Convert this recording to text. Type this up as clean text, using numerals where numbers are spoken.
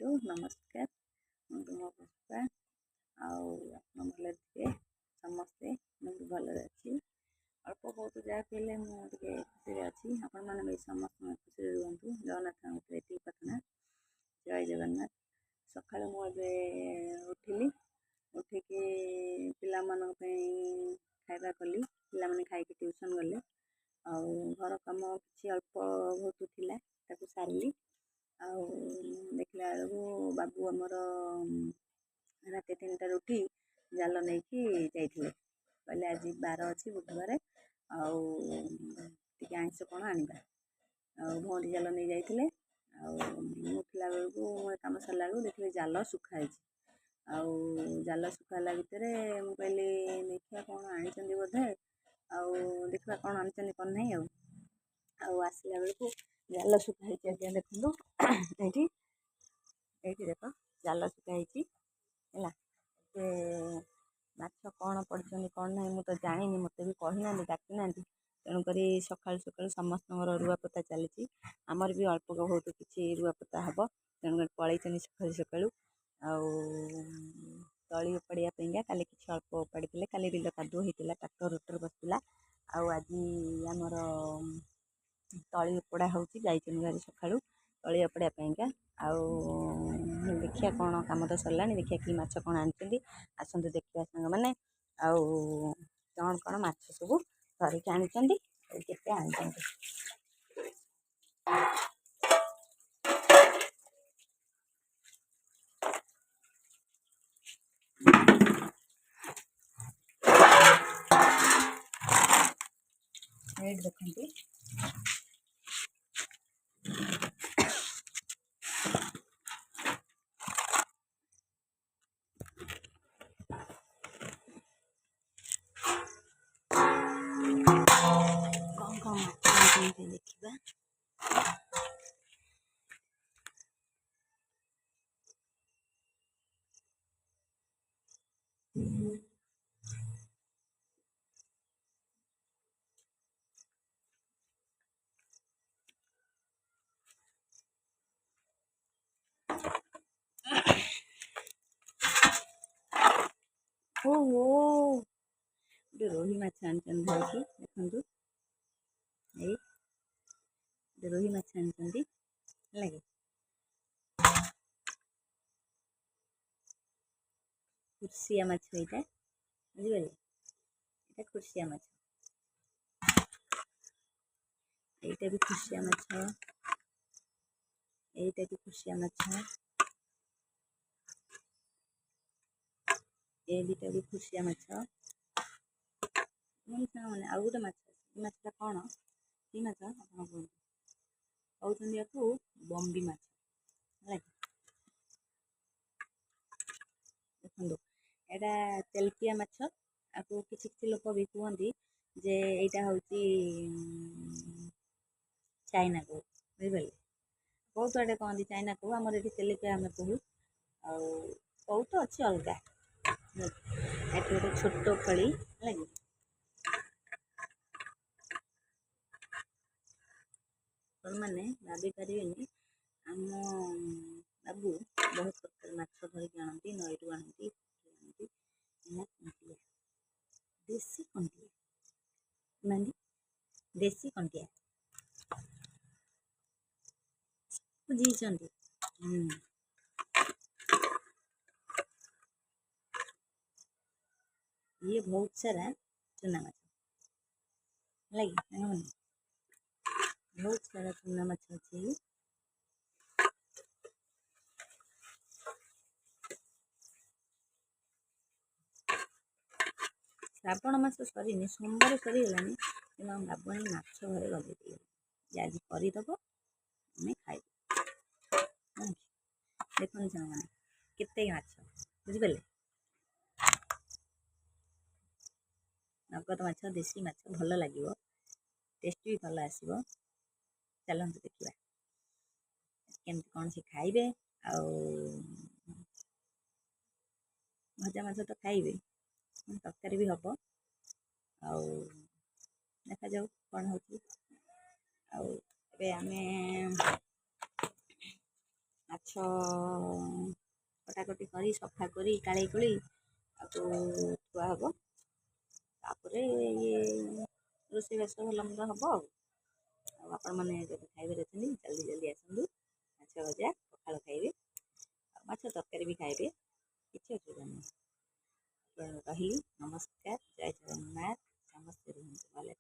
बंधु नमस्कार तुम पुष्पा आप भल थे समस्ते मुझे भल अच्छी अल्प बहुत जहाँ पहले मुझे खुशी अच्छी आपण मैंने समस्त खुशी रुहतु जगन्नाथ ये प्रार्थना जय जगन्नाथ सका मुझे उठिली उठिकी पिला खाଇବା कली पिला खाई ट्यूशन गले घर कम कि अल्प बहुत थिला ताकू सारिली आउ देखला बेलू बाबू आमर रात 3टार उठी जाल नहीं जाइए कहले आज 12 अच्छी बुधवार आउे आइंस कौन आनिबा भौंरी जाल नहीं जाइए उठला बेलू कम सरला बेलू देखिए जाल सुखाई आउ जाल सुखाला भितर मुझे देखा कौन आनी बोधे आउ देखा कौन आनी कौन नहीं आसला बेलू जाल सुखाई आज्ञा देखो ये देख जाल सुखाई माछ कौन पड़ते कौन ना मुझे जानी मत भी कहना डाकी ना तेणुक सका सका समस्त रुआपोता चली आमर भी अल्प बहुत किसी रुआपोता हम तेणुक पलैन सका सका तली उपाड़ापा काली कि अल्प उपाड़ी काली बिल कादुआ होता ट्राक्टर रोटर बसला आज आमर तली उपड़ा हो भारी सका तली उपाड़ापा देखिया कौन कम तो सरला देखिया कि माछ कौन आनी आसतु देखा सांग मैंने कौन कौन माछ सब धरिक आनी केते आनी देखते कौन कौन माछ देखा ओहो रोही माछ आनी धरिकी देखु रोही माछ आनी लगे खुर्सिया माछ यहाँ बुझे ये खुर्सिया माछ यहीटा भी खुर्सिया माछ यहीटा भी खुर्सिया माछ ये दुटा भी खुर्सिया माछ मैंने आउ गोटे माछटा कौन कि माछ कहते को बम्बी माछ देखो यहाँ तेलपिया माछ आपको किसी किसी लोक भी कहते जे यहाँ हूँ चाइना को बुझे बहुत आड़े कहते चाइना को आमर ये तेलपिया आम कहू आउ तो अच्छी अलग ये गोटे छोट फड़ी लगे मैंने भाभी पारे आम बाबू बहुत प्रकार माछ धरिक आनती नईरू आनती कंटिया देसी कंटिया मानी देसी कंटिया बुझे ये बहुत सारा चुना माछ लगे बहुत सारा चुना माछ अच्छी श्रावण मास सरी सोमवार सरीगला कि बाबू माछ घरे गले आज करदब आम खाइब देखते सामान केते माछ बुझिपारे नगद माछ देसी माछ भल लगे टेस्ट भी भल आसो चलते देखा केमती कौन से खाइबे भजा माछ तो खाइबे तरकारी भी हम देखा जाऊ कौन हो आमे माछ ମାଛ କଟାକଟି କରି ସଫା କରି କାଳି କୁଳି ତାକୁ ଥୁଆ ହେବ। ତାପରେ ଇଏ ରୋଷେଇବାସ ଭଲ ମନ୍ଦ ହେବ ଆଉ ଆପଣମାନେ ଯଦି ଖାଇବାରେ ଅଛନ୍ତି ଜଲ୍ଦି ଜଲ୍ଦି ଆସନ୍ତୁ। ମାଛ ଭଜା ପଖାଳ ଖାଇବେ ଆଉ ମାଛ ତରକାରୀ ବି ଖାଇବେ, କିଛି ଅସୁବିଧା ନାହିଁ। ରହିଲି, ନମସ୍କାର, ଜୟ ଜଗନ୍ନାଥ, ସମସ୍ତେ ରୁହନ୍ତୁ ଭଲରେ।